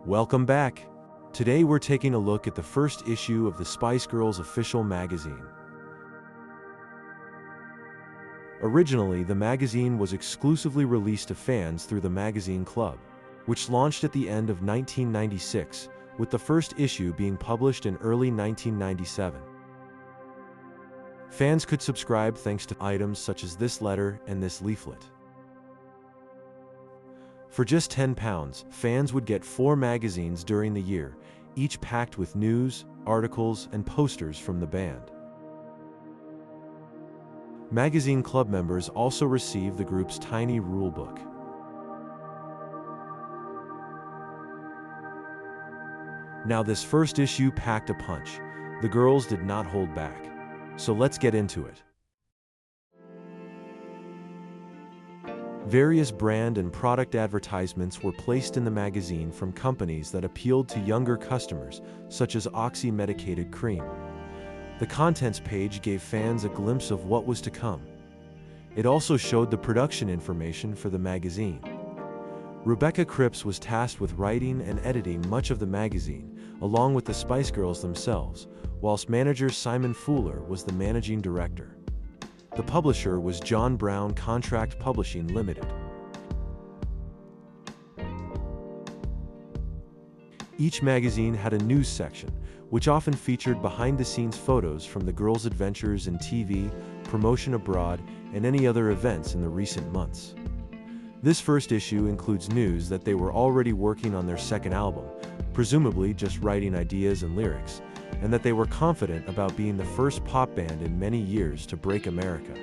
Welcome back. Today we're taking a look at the first issue of the Spice Girls official magazine. Originally, the magazine was exclusively released to fans through the Magazine Club, which launched at the end of 1996, with the first issue being published in early 1997. Fans could subscribe thanks to items such as this letter and this leaflet. For just £10, fans would get 4 magazines during the year, each packed with news, articles, and posters from the band. Magazine Club members also receive the group's tiny rulebook. Now this first issue packed a punch. The girls did not hold back. So let's get into it. Various brand and product advertisements were placed in the magazine from companies that appealed to younger customers, such as Oxy-medicated cream. The contents page gave fans a glimpse of what was to come. It also showed the production information for the magazine. Rebecca Cripps was tasked with writing and editing much of the magazine, along with the Spice Girls themselves, whilst manager Simon Fuller was the managing director. The publisher was John Brown Contract Publishing Limited. Each magazine had a news section, which often featured behind-the-scenes photos from the girls' adventures in TV, promotion abroad, and any other events in the recent months. This first issue includes news that they were already working on their second album, presumably just writing ideas and lyrics, and that they were confident about being the first pop band in many years to break America.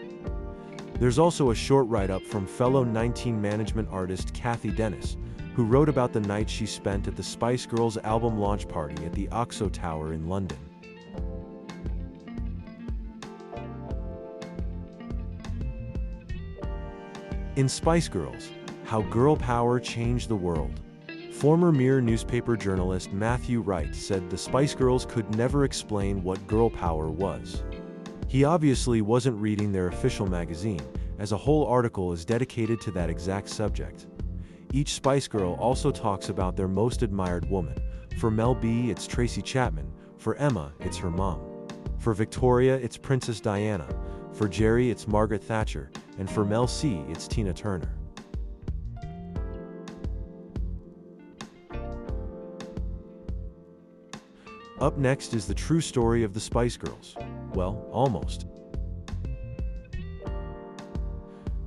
There's also a short write-up from fellow 19 management artist Kathy Dennis, who wrote about the night she spent at the Spice Girls album launch party at the Oxo Tower in London. In Spice Girls, How Girl Power Changed the World. Former Mirror newspaper journalist Matthew Wright said the Spice Girls could never explain what girl power was. He obviously wasn't reading their official magazine, as a whole article is dedicated to that exact subject. Each Spice Girl also talks about their most admired woman. For Mel B, it's Tracy Chapman. For Emma, it's her mom. For Victoria, it's Princess Diana. For Jerry, it's Margaret Thatcher. And for Mel C, it's Tina Turner. Up next is the true story of the Spice Girls. Well, almost.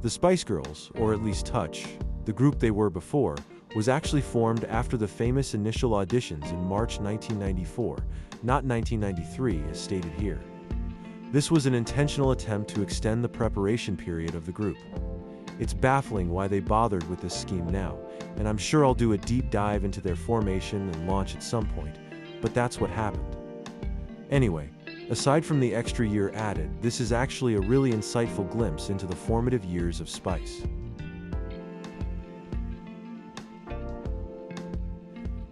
The Spice Girls, or at least Touch, the group they were before, was actually formed after the famous initial auditions in March 1994, not 1993 as stated here. This was an intentional attempt to extend the preparation period of the group. It's baffling why they bothered with this scheme now, and I'm sure I'll do a deep dive into their formation and launch at some point, but that's what happened. Anyway, aside from the extra year added, this is actually a really insightful glimpse into the formative years of Spice.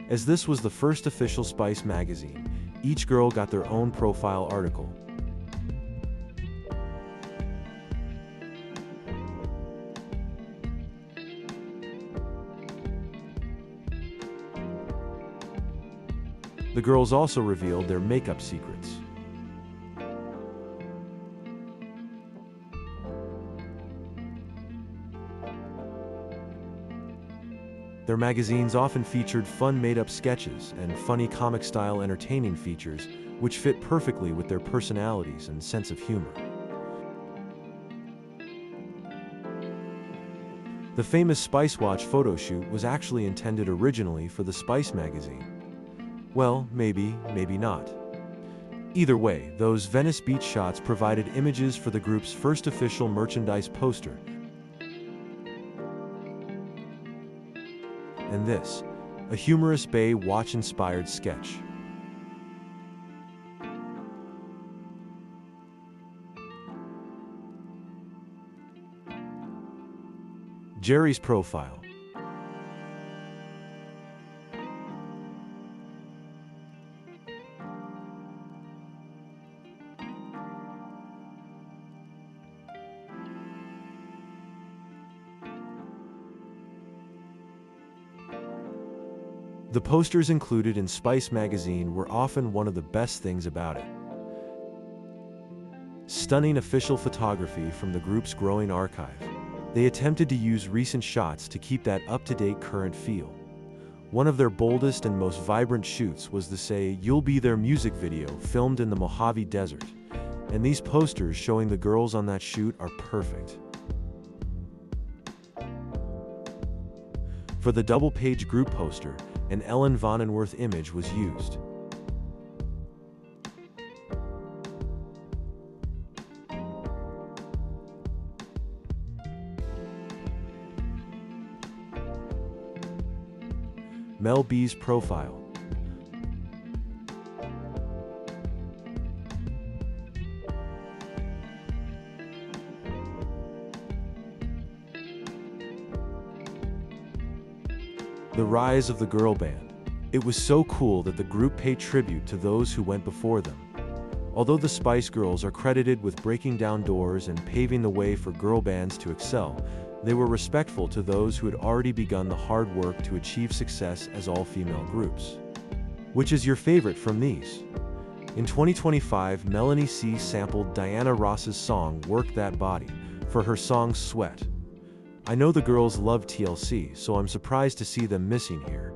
As this was the first official Spice magazine, each girl got their own profile article. The girls also revealed their makeup secrets. Their magazines often featured fun made-up sketches and funny comic-style entertaining features, which fit perfectly with their personalities and sense of humor. The famous Spice Watch photo shoot was actually intended originally for the Spice magazine. Well, maybe, maybe not. Either way, those Venice Beach shots provided images for the group's first official merchandise poster. And this, a humorous Bay Watch-inspired sketch. Jerry's profile. The posters included in Spice magazine were often one of the best things about it. Stunning official photography from the group's growing archive. They attempted to use recent shots to keep that up-to-date current feel. One of their boldest and most vibrant shoots was the Say You'll Be There music video filmed in the Mojave Desert, and these posters showing the girls on that shoot are perfect. For the double-page group poster, an Ellen Vonenworth image was used. Mel B's profile. The rise of the girl band. It was so cool that the group paid tribute to those who went before them. Although the Spice Girls are credited with breaking down doors and paving the way for girl bands to excel, they were respectful to those who had already begun the hard work to achieve success as all-female groups. Which is your favorite from these? In 2025, Melanie C. sampled Diana Ross's song Work That Body for her song Sweat. I know the girls love TLC, so I'm surprised to see them missing here.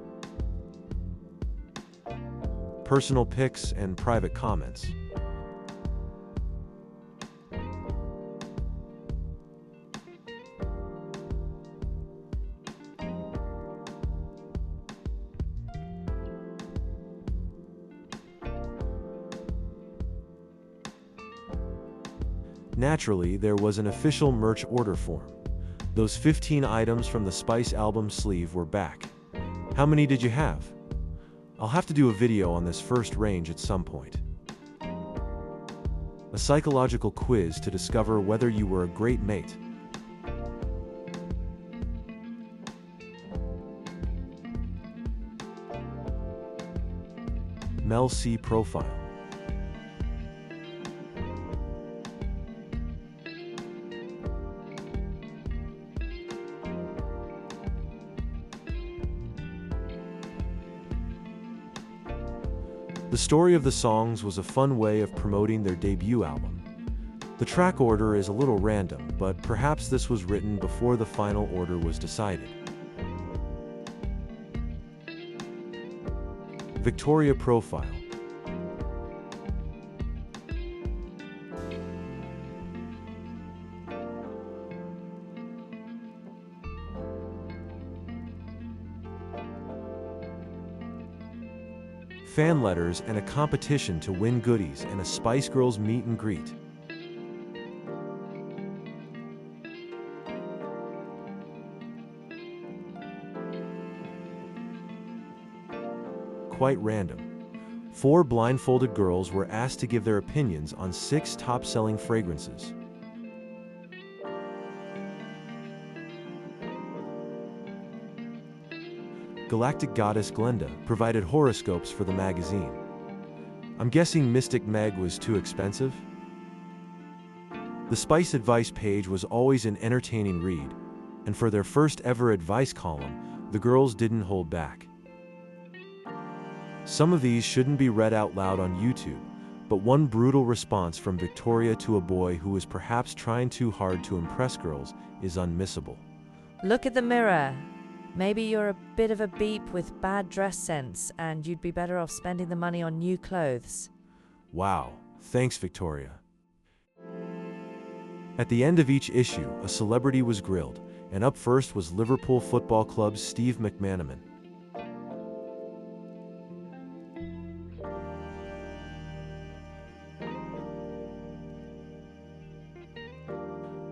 Personal pics and private comments. Naturally, there was an official merch order form. Those 15 items from the Spice album sleeve were back. How many did you have? I'll have to do a video on this first range at some point. A psychological quiz to discover whether you were a great mate. Mel C. profile. The story of the songs was a fun way of promoting their debut album. The track order is a little random, but perhaps this was written before the final order was decided. Victoria profile. Fan letters and a competition to win goodies and a Spice Girls meet and greet. Quite random. 4 blindfolded girls were asked to give their opinions on 6 top-selling fragrances. Galactic Goddess Glenda provided horoscopes for the magazine. I'm guessing Mystic Meg was too expensive? The Spice Advice page was always an entertaining read, and for their first ever advice column, the girls didn't hold back. Some of these shouldn't be read out loud on YouTube, but one brutal response from Victoria to a boy who was perhaps trying too hard to impress girls is unmissable. Look at the mirror. Maybe you're a bit of a beep with bad dress sense and you'd be better off spending the money on new clothes. Wow, thanks Victoria. At the end of each issue, a celebrity was grilled, and up first was Liverpool Football Club's Steve McManaman.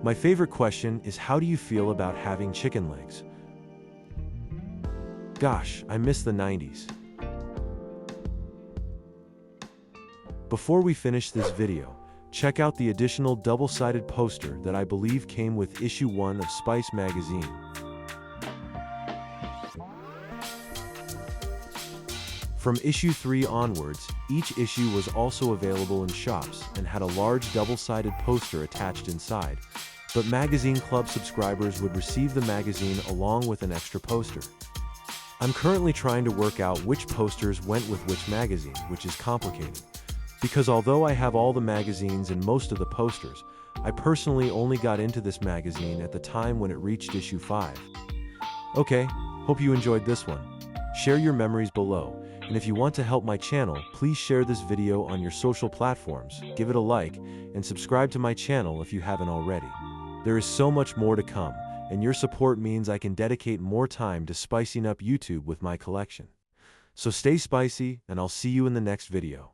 My favorite question is, how do you feel about having chicken legs? Gosh, I miss the 90s. Before we finish this video, check out the additional double-sided poster that I believe came with issue 1 of Spice magazine. From issue 3 onwards, each issue was also available in shops and had a large double-sided poster attached inside, but Magazine Club subscribers would receive the magazine along with an extra poster. I'm currently trying to work out which posters went with which magazine, which is complicated. Because although I have all the magazines and most of the posters, I personally only got into this magazine at the time when it reached issue 5. Okay, hope you enjoyed this one. Share your memories below, and if you want to help my channel, please share this video on your social platforms, give it a like, and subscribe to my channel if you haven't already. There is so much more to come, and your support means I can dedicate more time to spicing up YouTube with my collection. So stay spicy, and I'll see you in the next video.